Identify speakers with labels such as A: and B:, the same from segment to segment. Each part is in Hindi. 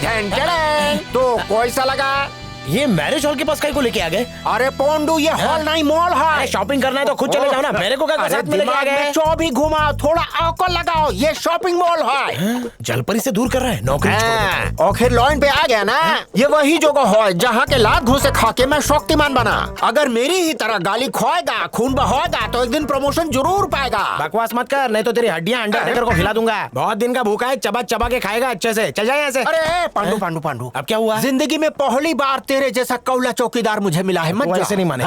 A: तो कैसा लगा?
B: ये मैरिज हॉल के पास कहीं को लेके आ गए?
A: अरे पोंडू, ये हॉल नहीं मॉल है।
B: शॉपिंग करना है तो खुद चले जाओ ना, मेरे को क्या साथ में लेके आ गए?
A: चौबी घुमाओ, थोड़ा अकल लगाओ, ये शॉपिंग मॉल है।
B: जलपरी से दूर कर रहा है, नौकरी छोड़ दो।
A: और फिर लॉइन पे आ गया ना, ये वही जगह है जहाँ के लात घूसे खा के मैं शक्तिमान बना। अगर मेरी ही तरह गाली खोएगा, खून बहाएगा तो एक दिन प्रमोशन जरूर पाएगा।
B: बकवास मत कर, नहीं तो तेरी हड्डियां अंडरटेकर को खिला दूंगा। बहुत दिन का भूखा है, चबा चबा के खाएगा अच्छे से। चल जाए यहाँ से।
A: अरे पांडू पांडू पांडू,
B: अब क्या हुआ?
A: जिंदगी में पहली बार तेरे जैसा कौला चौकीदार मुझे मिला है। मत जा।
B: ऐसे नहीं माने।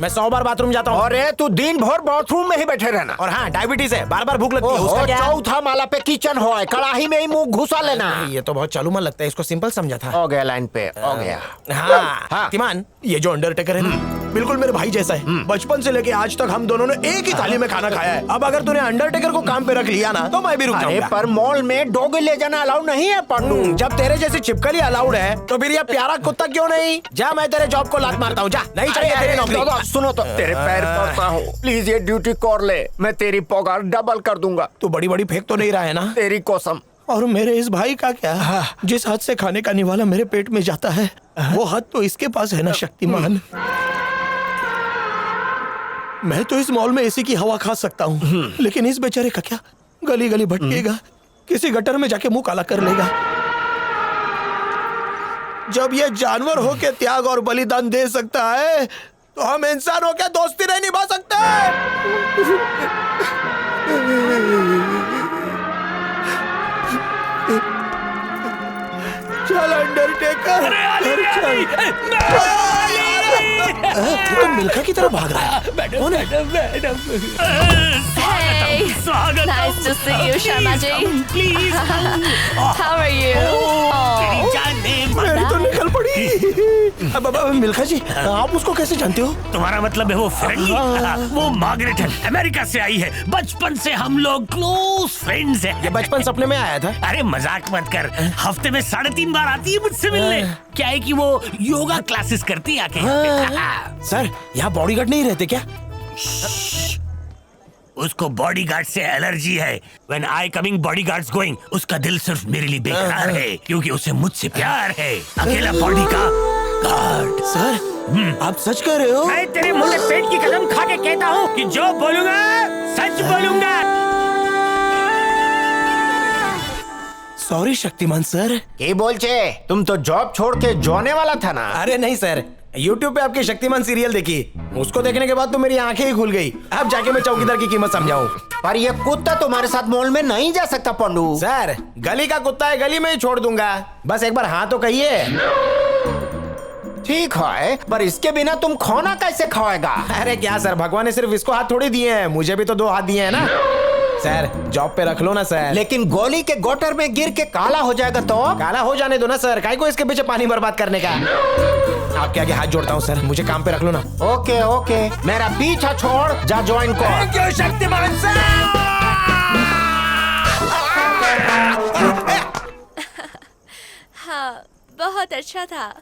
B: मैं 100 बार बाथरूम जाता हूँ।
A: अरे तू दिन भर बाथरूम में ही बैठे रहना।
B: और हाँ, डायबिटीज है, बार बार भूख लगती है। उसका क्या?
A: चौथा माला पे किचन हो, कड़ाही में ही मुंह घुसा लेना।
B: ये तो बहुत चालू मन लगता है, इसको सिंपल समझा था।
A: हो गया लाइन पे, हो गया।
B: हाँ तिमान, ये जो अंडरटेकर है ना, बिल्कुल मेरे भाई जैसा है। बचपन से लेके आज तक हम दोनों ने एक ही थाली में खाना खाया है। अब अगर तूने अंडरटेकर को काम पे रख लिया ना, तो मैं भी रुक जाऊंगा।
A: पर मॉल में डॉग ले जाना अलाउड नहीं है पांडू।
B: जब तेरे जैसी चिपकली अलाउड है, तो फिर ये प्यारा कुत्ता क्यों नहीं? जा, मैं तेरे जॉब को लात मारता हूँ। जा, नहीं चाहिए तेरी नौकरी।
A: सुनो तो तेरे पैर पड़ता हूँ, प्लीज ये ड्यूटी कर ले, मैं तेरी पगार डबल कर दूंगा।
B: तू बड़ी बड़ी फेंक तो नहीं रहा है ना?
A: तेरी कसम।
B: और मेरे इस भाई का क्या? जिस हाथ से खाने का निवाला मेरे पेट में जाता है, वो हाथ तो इसके पास है ना शक्तिमान। मैं तो इस मॉल में एसी की हवा खा सकता हूँ, लेकिन इस बेचारे का क्या? गली गली भटकेगा, किसी गटर में जाके मुंह काला कर लेगा। जब ये जानवर होके त्याग और बलिदान दे सकता है, तो हम इंसान होके दोस्ती नहीं निभा सकते। चल अंडरटेकर, तो मिल्खा की तरफ भाग रहा है।
C: मैडम स्वागत।
D: Nice to see you, Sharma ji.
C: Please
D: How are you?
B: मेरी तो निकल पड़ी। अब मिल्खा जी, आप उसको कैसे जानते हो?
C: तुम्हारा मतलब है वो फ्रेंडली? वो मार्गरेट है, अमेरिका से आई है। बचपन से हम लोग क्लोज फ्रेंड्स हैं।
B: ये बचपन सपने में आया था।
C: अरे मजाक मत कर, हफ्ते में 3.5 बार आती है मुझसे मिलने। क्या है कि वो योगा क्लासेस करती है आके।
B: सर, यहाँ बॉडीगार्ड नहीं रहते क्या?
C: उसको बॉडीगार्ड से एलर्जी है। When I coming, bodyguards going. उसका दिल सिर्फ मेरे लिए बेकरार है, क्योंकि उसे मुझसे प्यार है। अकेला बॉडी का गार्ड।
B: सर, आप सच कह रहे हो?
C: मैं तेरे मुंह में पेट की कसम खा के कहता हूँ कि जो बोलूंगा सच बोलूंगा।
B: Sorry Shaktimaan sir.
A: क्या बोलचे? तुम तो जॉब छोड़ के जोने वाला था ना?
B: अरे नहीं सर, YouTube पे आपकी शक्तिमान सीरियल देखी, उसको देखने के बाद तो मेरी आंखें ही खुल गई। अब जाके मैं चौकीदार की कीमत समझाऊं।
A: पर ये कुत्ता तुम्हारे साथ मॉल में नहीं जा सकता पंडू।
B: सर, गली का कुत्ता है, गली में ही छोड़ दूंगा। बस एक बार हाँ तो कहिए।
A: ठीक है, पर इसके बिना तुम खाना कैसे खाएगा?
B: अरे क्या सर, भगवान ने सिर्फ इसको हाथ थोड़ी दिए हैं, मुझे भी तो 2 हाथ दिए हैं ना। सर, जॉब पे रख लो ना सर।
A: लेकिन गोली के गटर में गिर के काला हो जाएगा तो?
B: काला हो जाने दो ना सर, काहे को इसके पीछे पानी बर्बाद करने का? आपके आगे हाथ जोड़ता हूँ सर, मुझे काम पे रख लो ना।
A: ओके ओके, मेरा पीछा छोड़, जा ज्वाइन कर।
B: क्यों शक्तिमान सर?
D: हाँ, बहुत अच्छा था।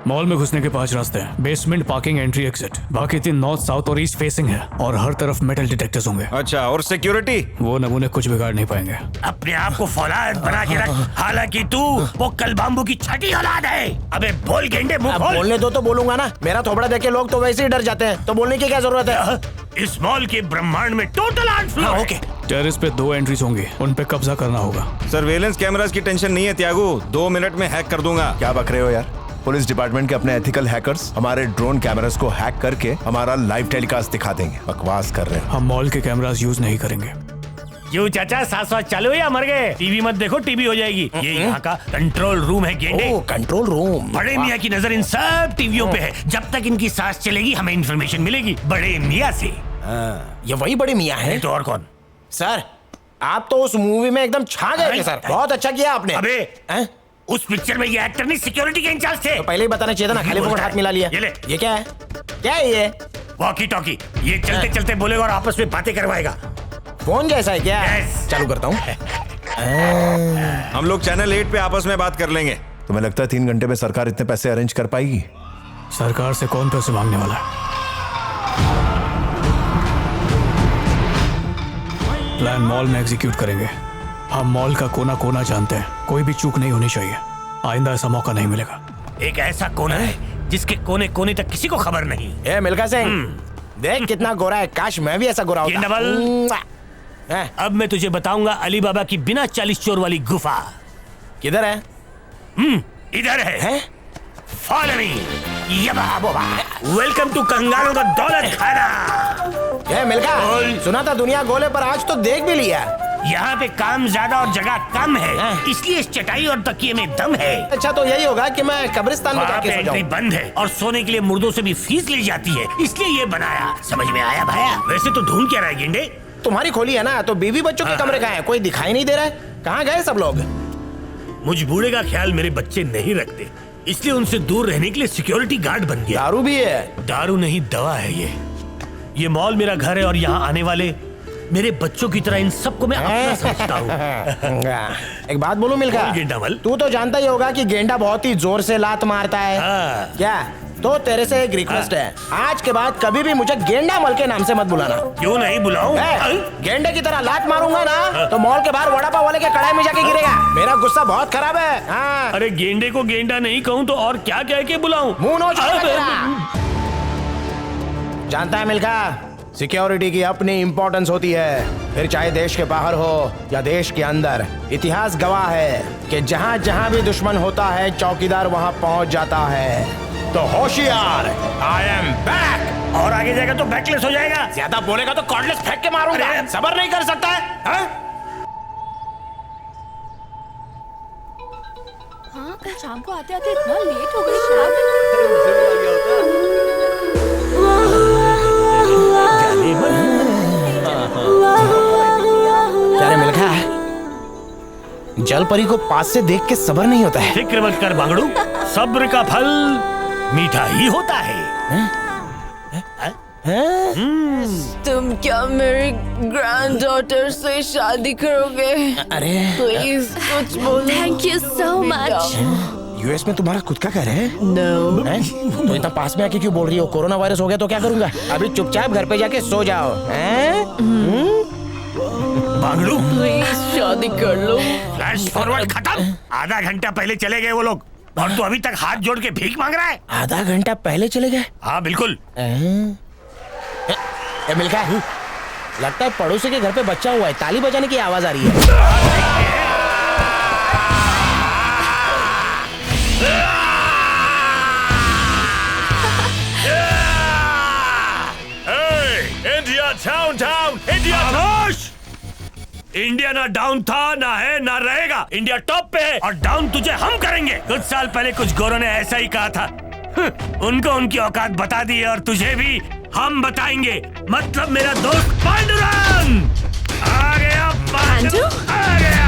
E: मॉल में घुसने के 5 रास्ते हैं। Basement, parking, entry, exit. बाकी 3 नॉर्थ, साउथ और ईस्ट फेसिंग है, और हर तरफ मेटल डिटेक्टर्स होंगे।
F: अच्छा, और सिक्योरिटी?
E: वो नमूने कुछ बिगाड़ नहीं पाएंगे।
C: अपने आप को फौलाद बना के रख, हालांकि तू वो कल बाम्बू की छठी औलाद है। अबे बोल गेंडे, मुंह खोल।
B: बोलने दो तो बोलूंगा ना, मेरा थोबड़ा देख के लोग तो वैसे ही डर जाते हैं, तो बोलने की क्या जरूरत है?
C: इस मॉल के ब्रह्मांड में टोटल 8 फ्लोर।
B: ओके,
E: टेरेस पे 2 एंट्रीज होंगी, उन पे कब्जा करना होगा।
F: सर्वेलेंस कैमरास की टेंशन नहीं है त्यागू, 2 मिनट में हैक कर दूंगा।
G: क्या बक रहे हो यार? पुलिस डिपार्टमेंट के अपने एथिकल हैकर्स हमारे ड्रोन कैमरास को हैक करके हमारा लाइव टेलीकास्ट दिखा देंगे। बकवास कर रहे हैं।
E: हम मॉल के कैमरास यूज नहीं करेंगे।
C: क्यों चाचा, साथ चालू है या मर गए? टीवी मत देखो, टीवी हो जाएगी। ये यहाँ का कंट्रोल रूम है गेंडे।
B: Control room.
C: बड़े मियाँ की नजर इन सब टीवियों पे है। जब तक इनकी सांस चलेगी हमें इन्फॉर्मेशन मिलेगी बड़े मियाँ से।
B: ये वही बड़े मियाँ हैं?
C: तो और कौन?
B: सर, आप तो उस मूवी में एकदम छा गए थे सर, बहुत अच्छा किया आपने।
C: अबे उस पिक्चर में ये एक्टर नहीं, सिक्योरिटी के इंचार्ज थे।
B: तो पहले ही बताना चाहिए था ना, खाली फोकट हाथ मिला लिया।
C: ये ले।
B: ये क्या है? क्या है ये?
C: वॉकी टॉकी ये चलते चलते बोलेगा और आपस में बातें करवाएगा।
B: फोन जैसा है क्या?
C: Yes.
B: चालू करता हूँ।
F: हम लोग चैनल 8 पे आपस में बात कर लेंगे।
G: तुम्हें लगता है 3 घंटे में सरकार इतने पैसे अरेंज कर पाएगी?
E: सरकार से कौन पैसे मांगने वाला है? प्लान मॉल में एग्जीक्यूट करेंगे। हम मॉल का कोना कोना जानते हैं, कोई भी चूक नहीं होनी चाहिए। आइंदा ऐसा मौका नहीं मिलेगा।
C: एक ऐसा कोना है जिसके कोने कोने तक किसी को खबर नहीं।
B: ए मिल्खा सिंह, देख कितना गोरा है, काश मैं भी ऐसा गोरा
C: ये
B: होता।
C: डबल।
B: हैं,
C: अब मैं तुझे बताऊंगा अली बाबा की बिना 40 चोर वाली गुफा।
B: किधर है?
C: इधर है,
B: हैं?
C: Follow me. ये बाबा वेलकम टू कंगालों का दौलत खाना।
B: ए मिल्खा,
C: बोल।
B: सुना था दुनिया गोले पर, आज तो देख भी लिया।
C: यहाँ पे काम ज्यादा और जगह कम है,
B: हाँ।
C: इसलिए इस चटाई और तकिए में दम है।
B: अच्छा तो यही होगा कि मैं कब्रिस्तान में
C: वहाँ पे
B: जाके सो
C: एंट्री
B: जाऊं।
C: बंद है और सोने के लिए मुर्दों से भी फीस ली जाती है, इसलिए ये बनाया। समझ में आया भाया? वैसे तो ढूंढ क्या रहा है गेंडे?
B: तुम्हारी खोली है ना, तो बीवी बच्चों के कमरे कहाँ हैं? कोई दिखाई नहीं दे रहा है। कहाँ गए सब लोग?
C: मुझ बूढ़े का ख्याल मेरे बच्चे नहीं रखते, इसलिए उनसे दूर रहने के लिए सिक्योरिटी गार्ड बन गया।
B: दारू भी है?
C: दारू नहीं, दवा है ये मॉल मेरा घर है और यहाँ आने वाले मेरे बच्चों की तरह इन सबको मैं अपना समझता हूँ।
B: एक बात बोलूं मिल्खा,
C: बोल गेंडा मल।
B: तू तो जानता ही होगा कि गेंडा बहुत ही जोर से लात मारता है।
C: हाँ।
B: क्या? तो तेरे से एक रिक्वेस्ट है, आज के बाद कभी भी मुझे गेंडा मल के नाम से मत बुलाना।
C: क्यों नहीं बुलाऊं?
B: गेंडे की तरह लात मारूंगा ना तो मॉल के बाहर वड़ा पाव वाले के कड़ाई में जाके गिरेगा। मेरा गुस्सा बहुत खराब है। हाँ।
C: अरे गेंडे को गेंडा नहीं कहूँ तो और क्या कह के बुलाऊं?
B: मुंह नोच लेगा तेरा। जानता है मिल्खा, सिक्योरिटी की अपनी इंपॉर्टेंस होती है, फिर चाहे देश के बाहर हो या देश के अंदर। इतिहास गवाह है कि जहाँ जहाँ भी दुश्मन होता है, चौकीदार वहाँ पहुँच जाता है। तो होशियार, आई एम बैक।
C: और आगे जाएगा तो बैकलेस हो जाएगा।
B: ज्यादा बोलेगा तो कॉर्डलेस फेंक के मारूंगा।
C: अरे!
B: सबर नहीं कर सकता है? हाँ?
D: हाँ, कल शाम को आते आते इतना लेट हो गई।
B: क्या रे मिल्खा, जल परी को पास से देख के सबर नहीं होता है।
C: फिक्र मत कर बांगड़ू, सब्र का फल मीठा ही होता है।
H: तुम क्या मेरी ग्रैंड डॉटर से शादी करोगे?
B: अरे
H: प्लीज कुछ बोलो।
D: Thank you so much.
B: US में तुम्हारा खुद का घर है?
H: नो।
B: हैं? तो इतना पास में आके क्यों बोल रही हो? कोरोना वायरस हो गया तो क्या करूंगा? अभी चुपचाप घर पे जाके सो जाओ। हैं?
C: बांगड़ू,
H: प्लीज शादी कर लो।
C: फ्लैश फॉरवर्ड खत्म। आधा घंटा पहले चले गए वो लोग और तू अभी तक हाथ जोड़ के भीख मांग रहा है।
B: आधा घंटा पहले चले गए?
C: हाँ बिल्कुल।
B: ए मिल्खा, लगता है पड़ोसी के घर पे बच्चा हुआ है, ताली बजाने की आवाज आ रही है।
C: इंडिया डाउन टाउन, इंडिया खामोश। इंडिया ना डाउन था, ना है, ना रहेगा। इंडिया टॉप पे है और डाउन तुझे हम करेंगे। कुछ साल पहले कुछ गोरों ने ऐसा ही कहा था। उनको उनकी औकात बता दी और तुझे भी हम बताएंगे। मतलब मेरा दोस्त पांडुरंग आ गया। पांडु आ गया।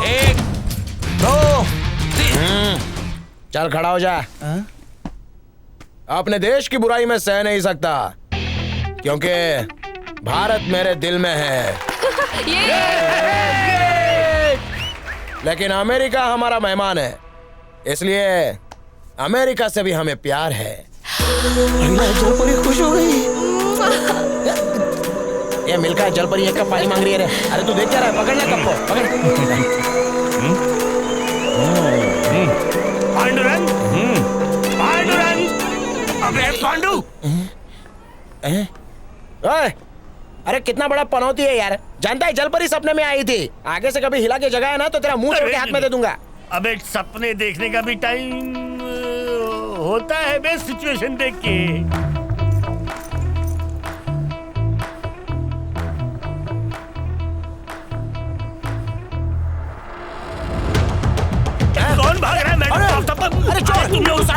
B: एक, दो, चल खड़ा हो जा। अपने देश की बुराई में सह नहीं सकता, क्योंकि भारत मेरे दिल में है। लेकिन अमेरिका हमारा मेहमान है, इसलिए अमेरिका से भी हमें प्यार है। जलपरी खुश हो गई। ये मिल्खा, जलपरी एक कप पानी मांग रही है रे। अरे तू देख क्या रहा है? पकड़ ले कप को, पकड़।
C: पांडुरंग, पांडुरंग, अबे पांडु।
B: ओए, अरे कितना बड़ा पनौती है यार। जानता है जलपरी सपने में आई थी। आगे से कभी हिला के जगह है ना तो तेरा मुंह तोड़ के हाथ में दे दूंगा।
C: अबे सपने देखने का भी टाइम होता है बे, सिचुएशन देख के। कौन भाग रहा है?
B: अरे चोर!
C: तुमने उस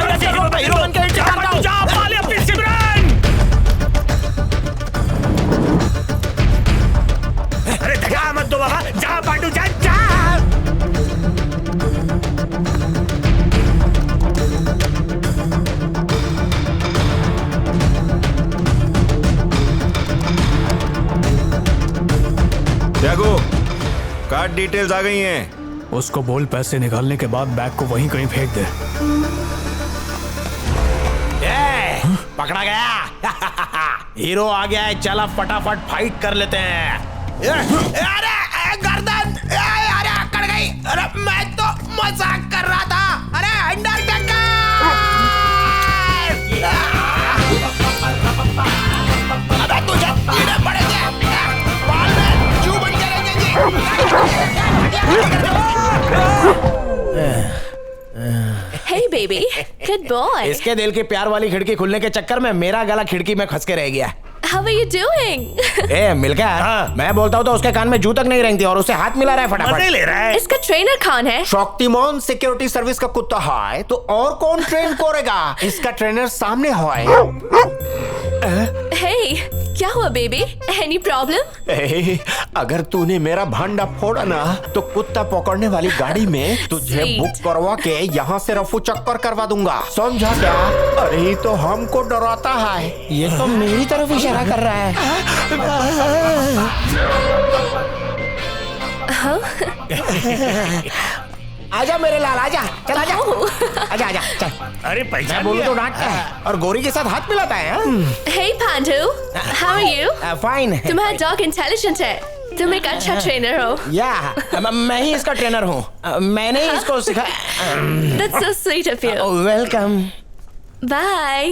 F: साथ डिटेल्स आ गई हैं।
E: उसको बोल पैसे निकालने के बाद बैग को वहीं कहीं फेंक दे।
B: पकड़ा गया। हीरो आ गया है, चल अब फटाफट फाइट कर लेते हैं। अरे गर्दन, अरे अकड़ गई। अरे मैं तो मजाक कर रहा था। अरे अंडरटेकर! अबे तुझे कीड़े पड़ेंगे, बाल में जू बन के
H: Hey baby, good boy.
B: इसके दिल की प्यार वाली खिड़की खुलने के चक्कर में मेरा गला खिड़की में फंस के रह गया।
H: How are you doing?
B: ए मिलकर मैं बोलता हूँ तो उसके कान में जू तक नहीं रेंगती और उसे हाथ मिला रहा है
C: मजे
B: फटाफट।
C: ले रहा है।
H: इसका ट्रेनर कौन है?
A: शक्तिमान सिक्योरिटी सर्विस का कुत्ता है तो और कौन ट्रेन करेगा? इसका ट्रेनर सामने है।
H: Hey, क्या हुआ बेबी? Any problem?
A: अगर तूने मेरा भांडा फोड़ा ना तो कुत्ता पकड़ने वाली गाड़ी में तुझे
H: Sweet.
A: बुक करवा के यहाँ से रफू चक्कर करवा दूंगा, समझा क्या? अरे ये तो हमको डराता है।
B: ये तो मेरी तरफ इशारा कर रहा है। आजा मेरे लाल, आजा, चल आजा, आजा आजा चल।
C: अरे
B: मैं
C: पहचान
B: बोलूं
C: लिया।
B: तो डांटता है और गोरी के साथ हाथ मिलाता है।
H: Hey Pandu, how are you?
B: Fine.
H: तुम्हारा डॉग इंटेलिजेंट है। तुम एक अच्छा ट्रेनर हो।
B: या मैं ही इसका ट्रेनर हूँ। मैंने ही इसको सिखाया।
H: That's so sweet of you.
B: Welcome.
H: Bye.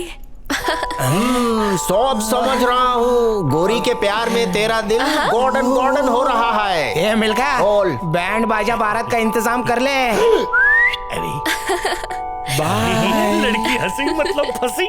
A: सब समझ रहा हूँ। गोरी के प्यार में तेरा दिल गोल्डन गोल्डन हो रहा है।
B: ये मिलका
A: बोल।
B: बैंड बाजा बारात का इंतजाम कर ले।
C: लड़की हंसी मतलब फंसी।